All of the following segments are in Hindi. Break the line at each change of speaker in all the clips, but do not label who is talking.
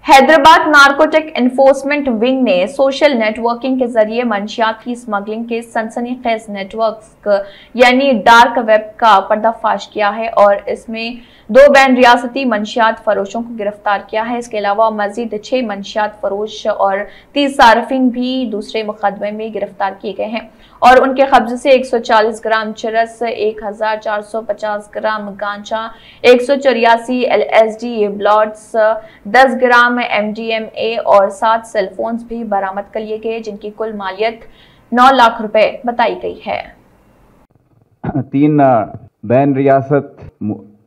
हैदराबाद नार्कोटिक एनफोर्समेंट विंग ने सोशल नेटवर्किंग के जरिए मंशियात की स्मगलिंग के सनसनीखेज नेटवर्क यानी डार्क वेब का पर्दाफाश किया है और इसमें 2 बैन रियासती मंशियात फरोशों को गिरफ्तार किया है। इसके अलावा मजीद 6 मंशियात फरोश और 30 सार्फिन भी दूसरे मुकदमे में गिरफ्तार किए गए हैं और उनके कब्जे से 140 ग्राम चरस, 1450 ग्राम गांजा, 184 LSD ब्लॉट्स, 10 ग्राम MDMA और 7 सेलफोन्स भी बरामद कर लिए गए, जिनकी कुल मालियत 9 लाख रुपए बताई गई है।
3 बैन रियासत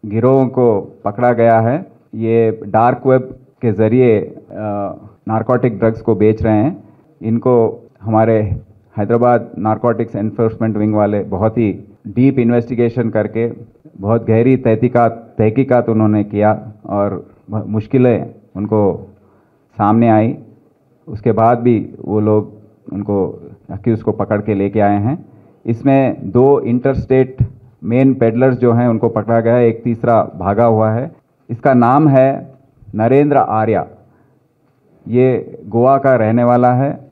गिरोहों को पकड़ा गया है। ये डार्क वेब के जरिए नारकोटिक ड्रग्स को बेच रहे हैं। इनको हमारे हैदराबाद नारकोटिक्स एनफोर्समेंट विंग वाले बहुत ही डीप इन्वेस्टिगेशन करके बहुत गहरी तहकीकात उन्होंने किया और मुश्किलें उनको सामने आई। उसके बाद भी वो लोग उनको अक्यूज़ को पकड़ के लेके आए हैं। इसमें 2 इंटरस्टेट मेन पेडलर्स जो हैं उनको पकड़ा गया है, एक तीसरा भागा हुआ है। इसका नाम है नरेंद्र आर्या। ये गोवा का रहने वाला है।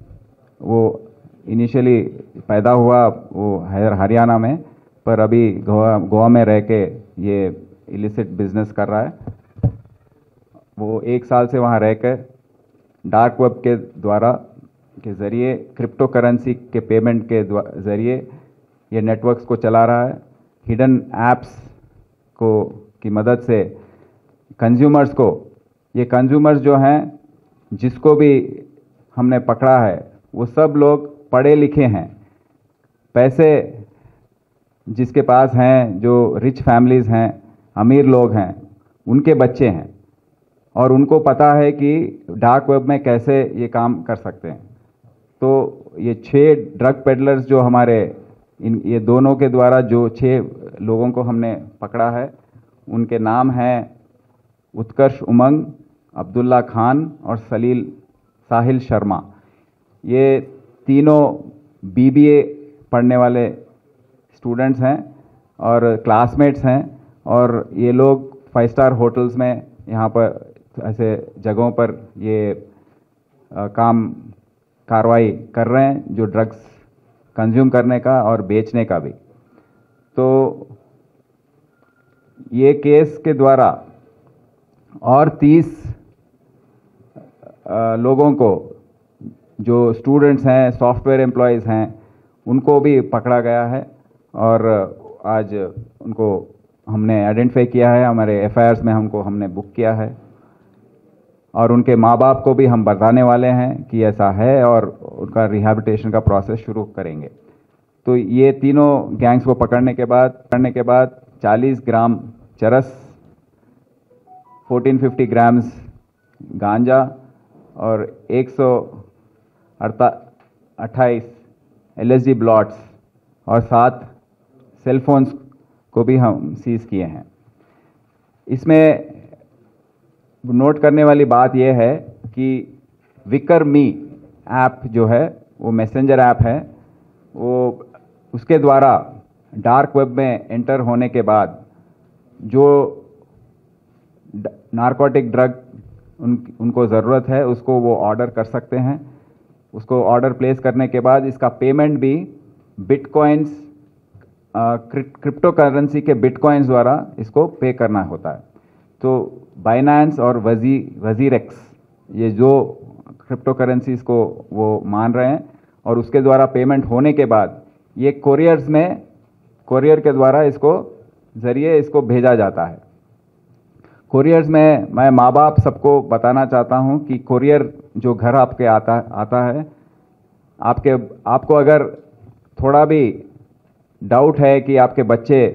वो इनिशियली पैदा हुआ वो हरियाणा में, पर अभी गोवा में रह के ये इलिसिट बिजनेस कर रहा है। वो 1 साल से वहाँ रह कर डार्क वेब के ज़रिए क्रिप्टो करेंसी के पेमेंट के ज़रिए ये नेटवर्क्स को चला रहा है। हिडन ऐप्स की मदद से कंज्यूमर्स जो हैं, जिसको भी हमने पकड़ा है, वो सब लोग पढ़े लिखे हैं, पैसे जिसके पास हैं, जो रिच फैमिलीज़ हैं, अमीर लोग हैं, उनके बच्चे हैं और उनको पता है कि डार्क वेब में कैसे ये काम कर सकते हैं। तो ये 6 ड्रग पेडलर्स जो हमारे ये दोनों के द्वारा जो 6 लोगों को हमने पकड़ा है, उनके नाम हैं उत्कर्ष उमंग, अब्दुल्ला खान और साहिल शर्मा। ये तीनों BBA पढ़ने वाले स्टूडेंट्स हैं और क्लासमेट्स हैं और ये लोग 5 स्टार होटल्स में यहाँ पर ऐसे जगहों पर ये कार्रवाई कर रहे हैं, जो ड्रग्स कंज्यूम करने का और बेचने का भी। तो ये केस के द्वारा और 30 लोगों को, जो स्टूडेंट्स हैं, सॉफ्टवेयर एम्प्लॉयज़ हैं, उनको भी पकड़ा गया है और आज उनको हमने आइडेंटिफाई किया है। हमारे FIRs में हमने बुक किया है और उनके माँ बाप को भी हम बताने वाले हैं कि ऐसा है और उनका रिहैबिलिटेशन का प्रोसेस शुरू करेंगे। तो ये तीनों गैंग्स को पकड़ने के बाद 40 ग्राम चरस, 1450 ग्राम्स गांजा और 128 LSD ब्लॉट्स और 7 सेलफोन्स को भी हम सीज किए हैं। इसमें नोट करने वाली बात यह है कि विकर मी ऐप जो है, वो मैसेंजर ऐप है। वो उसके द्वारा डार्क वेब में एंटर होने के बाद जो नारकोटिक ड्रग उनको ज़रूरत है, उसको वो ऑर्डर कर सकते हैं। उसको ऑर्डर प्लेस करने के बाद इसका पेमेंट भी बिटकॉइंस, क्रिप्टो करेंसी के बिटकॉइंस द्वारा इसको पे करना होता है। तो बाइनेंस और वजीरेक्स, ये जो क्रिप्टो करेंसीज को वो मान रहे हैं और उसके द्वारा पेमेंट होने के बाद ये कोरियर के द्वारा इसको भेजा जाता है। कोरियर्स में मैं माँ बाप सबको बताना चाहता हूँ कि कोरियर जो घर आपके आता है, आपको अगर थोड़ा भी डाउट है कि आपके बच्चे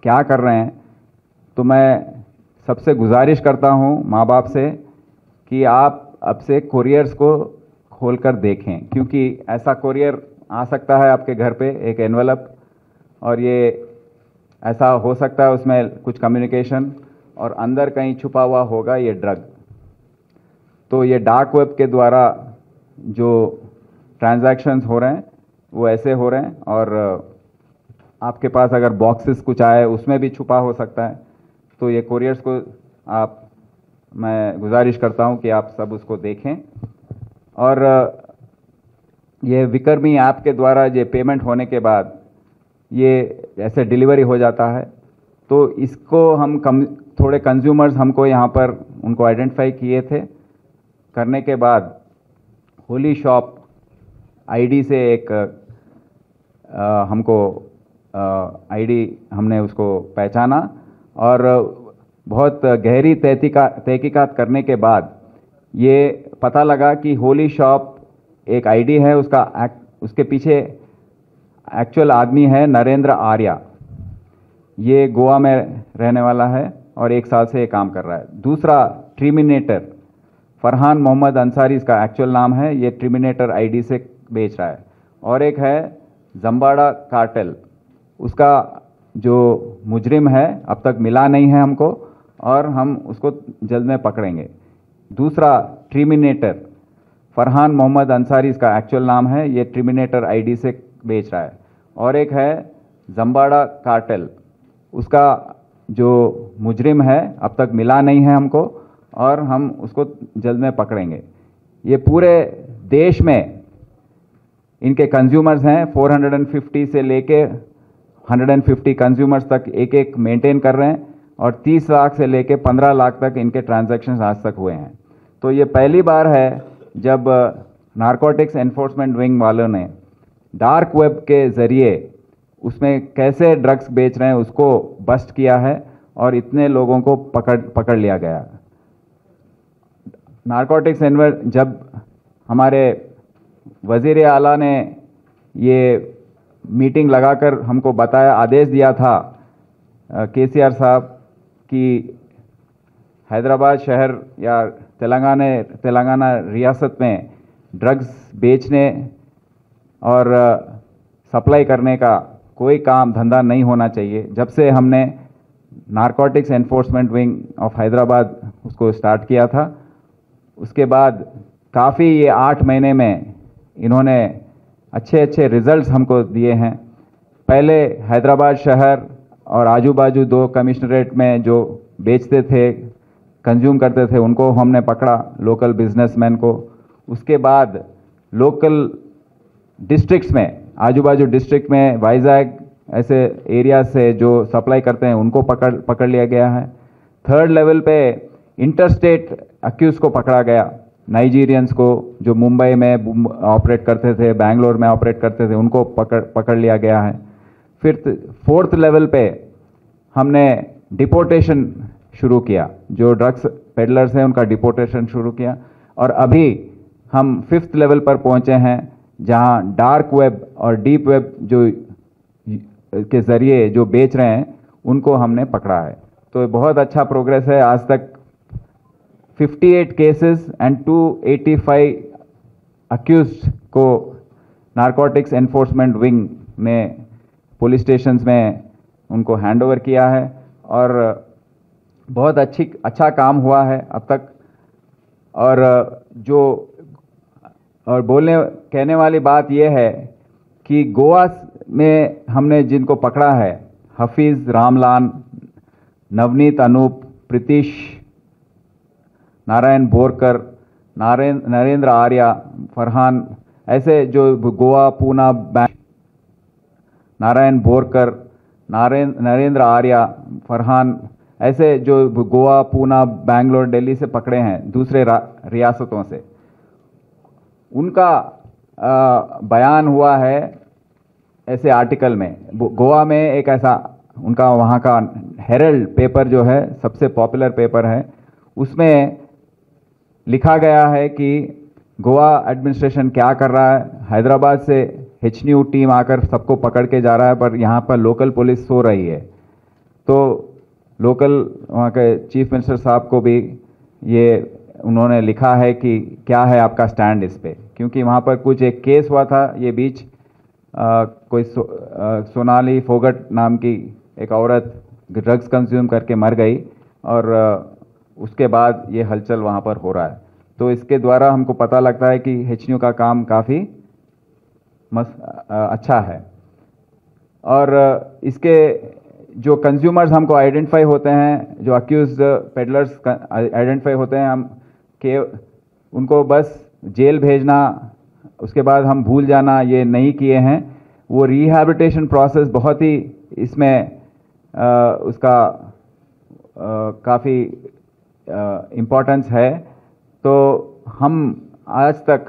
क्या कर रहे हैं, तो मैं सबसे गुजारिश करता हूँ माँ बाप से कि आप अब से कोरियर्स को खोलकर देखें, क्योंकि ऐसा कोरियर आ सकता है आपके घर पे, एक एनवेलप, और ये ऐसा हो सकता है उसमें कुछ कम्युनिकेशन और अंदर कहीं छुपा हुआ होगा ये ड्रग। तो ये डार्क वेब के द्वारा जो ट्रांजैक्शंस हो रहे हैं वो ऐसे हो रहे हैं और आपके पास अगर बॉक्सेस कुछ आए उसमें भी छुपा हो सकता है। तो ये कोरियर्स को आप मैं गुजारिश करता हूं कि आप सब उसको देखें। और ये विक्रमी ऐप के द्वारा ये पेमेंट होने के बाद ये ऐसे डिलीवरी हो जाता है, तो इसको हम थोड़े कंज्यूमर्स हमको यहाँ पर उनको आइडेंटिफाई किए थे। करने के बाद होली शॉप आईडी से एक हमको आईडी हमने उसको पहचाना और बहुत गहरी तहकीकात करने के बाद ये पता लगा कि होली शॉप एक आईडी है, उसके पीछे एक्चुअल आदमी है नरेंद्र आर्या। ये गोवा में रहने वाला है और 1 साल से ये काम कर रहा है। दूसरा ट्रिमिनेटर फरहान मोहम्मद अंसारी, इसका एक्चुअल नाम है, ये ट्रिमिनेटर आईडी से बेच रहा है। और एक है जम्बाड़ा कार्टेल, उसका जो मुजरिम है अब तक मिला नहीं है हमको और हम उसको जल्द में पकड़ेंगे। दूसरा ट्रिमिनेटर फरहान मोहम्मद अंसारी, इसका एक्चुअल नाम है, ये ट्रिमिनेटर आईडी से बेच रहा है। और एक है जम्बाड़ा कार्टेल, उसका जो मुजरिम है अब तक मिला नहीं है हमको और हम उसको जल्द में पकड़ेंगे। ये पूरे देश में इनके कंज्यूमर्स हैं, 450 से लेके 150 कंज्यूमर्स तक एक एक मेंटेन कर रहे हैं और 30 लाख से लेके 15 लाख तक इनके ट्रांजैक्शंस आज तक हुए हैं। तो ये पहली बार है जब नारकोटिक्स एनफोर्समेंट विंग वालों ने डार्क वेब के ज़रिए उसमें कैसे ड्रग्स बेच रहे हैं उसको बस्ट किया है और इतने लोगों को पकड़ लिया गया। नारकोटिक्स जब हमारे वज़ीर आला ने ये मीटिंग लगाकर हमको बताया, आदेश दिया था केसीआर साहब कि हैदराबाद शहर या तेलंगाना रियासत में ड्रग्स बेचने और सप्लाई करने का कोई काम धंधा नहीं होना चाहिए। जब से हमने narcotics enforcement wing of Hyderabad उसको स्टार्ट किया था, उसके बाद काफ़ी ये 8 महीने में इन्होंने अच्छे अच्छे रिजल्ट्स हमको दिए हैं। पहले हैदराबाद शहर और आजू बाजू 2 कमिश्नरेट में जो बेचते थे, कंज्यूम करते थे, उनको हमने पकड़ा, लोकल बिजनेसमैन को। उसके बाद लोकल डिस्ट्रिक्ट्स में, आजू बाजू डिस्ट्रिक्ट में वाइजैग ऐसे एरिया से जो सप्लाई करते हैं उनको पकड़ लिया गया है। 3rd लेवल पे इंटरस्टेट अक्यूज को पकड़ा गया, नाइजीरियंस को जो मुंबई में ऑपरेट करते थे, बैंगलोर में ऑपरेट करते थे, उनको पकड़ लिया गया है। फिर 4th लेवल पे हमने डिपोर्टेशन शुरू किया, जो ड्रग्स पेडलर्स हैं उनका डिपोर्टेशन शुरू किया। और अभी हम 5th लेवल पर पहुंचे हैं जहां डार्क वेब और डीप वेब जो के ज़रिए जो बेच रहे हैं उनको हमने पकड़ा है। तो बहुत अच्छा प्रोग्रेस है। आज तक 58 केसेस एंड 285 अक्यूज्ड को नारकोटिक्स एनफोर्समेंट विंग ने पुलिस स्टेशंस में उनको हैंडओवर किया है और बहुत अच्छा काम हुआ है अब तक। और कहने वाली बात यह है कि गोवा में हमने जिनको पकड़ा है, हफीज़ रामलान, नवनीत अनूप, प्रीतिश, नारायण बोरकर, नरेंद्र आर्या, फरहान, ऐसे जो गोवा, पूना, नारायण बोरकर, नरेंद्र आर्या, फरहान, ऐसे जो गोवा, पूना, बैंगलोर, दिल्ली से पकड़े हैं दूसरे रियासतों से, उनका बयान हुआ है ऐसे आर्टिकल में। गोवा में एक ऐसा उनका वहाँ का हेरल्ड पेपर जो है सबसे पॉपुलर पेपर है, उसमें लिखा गया है कि गोवा एडमिनिस्ट्रेशन क्या कर रहा है। हैदराबाद से HNU टीम आकर सबको पकड़ के जा रहा है, पर यहाँ पर लोकल पुलिस सो रही है। तो लोकल वहाँ के चीफ मिनिस्टर साहब को भी ये उन्होंने लिखा है कि क्या है आपका स्टैंड इस पे, क्योंकि वहाँ पर कुछ एक केस हुआ था ये बीच, कोई सोनाली फोगट नाम की एक औरत ड्रग्स कंज्यूम करके मर गई और उसके बाद ये हलचल वहाँ पर हो रहा है। तो इसके द्वारा हमको पता लगता है कि HNU का काम काफ़ी अच्छा है। और इसके जो कंज्यूमर्स हमको आइडेंटिफाई होते हैं, जो अक्यूज पेडलर्स आइडेंटिफाई होते हैं, हम के उनको बस जेल भेजना, उसके बाद हम भूल जाना, ये नहीं किए हैं। वो रिहैबिलिटेशन प्रोसेस बहुत ही इसमें उसका काफ़ी इम्पोर्टेंस है। तो हम आज तक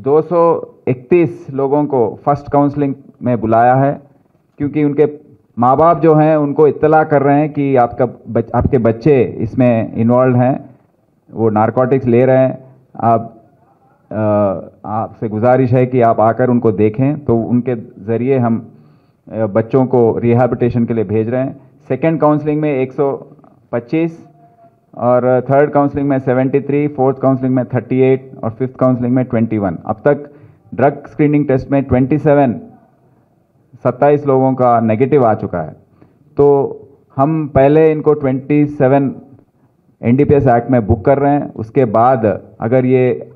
231 लोगों को फर्स्ट काउंसलिंग में बुलाया है, क्योंकि उनके माँ बाप जो हैं उनको इत्तला कर रहे हैं कि आपके बच्चे इसमें इन्वॉल्व हैं, वो नारकोटिक्स ले रहे हैं। आपसे गुजारिश है कि आप आकर उनको देखें। तो उनके ज़रिए हम बच्चों को रिहैबिलिटेशन के लिए भेज रहे हैं। सेकेंड काउंसलिंग में 125 और थर्ड काउंसलिंग में 73, फोर्थ काउंसलिंग में 38 और फिफ्थ काउंसलिंग में 21। अब तक ड्रग स्क्रीनिंग टेस्ट में 27 लोगों का नेगेटिव आ चुका है। तो हम पहले इनको 27 एनडीपीएस एक्ट में बुक कर रहे हैं। उसके बाद अगर ये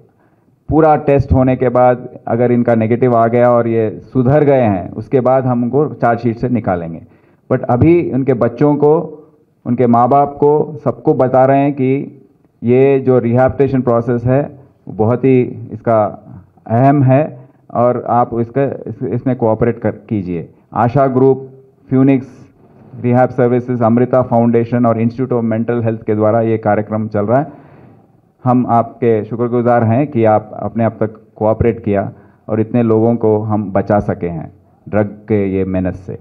पूरा टेस्ट होने के बाद अगर इनका नेगेटिव आ गया और ये सुधर गए हैं, उसके बाद हम उनको चार्जशीट से निकालेंगे। बट अभी उनके बच्चों को, उनके माँ बाप को, सबको बता रहे हैं कि ये जो रिहैबिलिटेशन प्रोसेस है बहुत ही इसका अहम है और आप इसमें कोऑपरेट कीजिए। Asha group, phoenix rehab services, Amrita foundation और इंस्टीट्यूट ऑफ मेंटल हेल्थ के द्वारा ये कार्यक्रम चल रहा है। हम आपके शुक्रगुजार हैं कि आप अपने अब तक कोऑपरेट किया और इतने लोगों को हम बचा सके हैं ड्रग के ये मेनस से।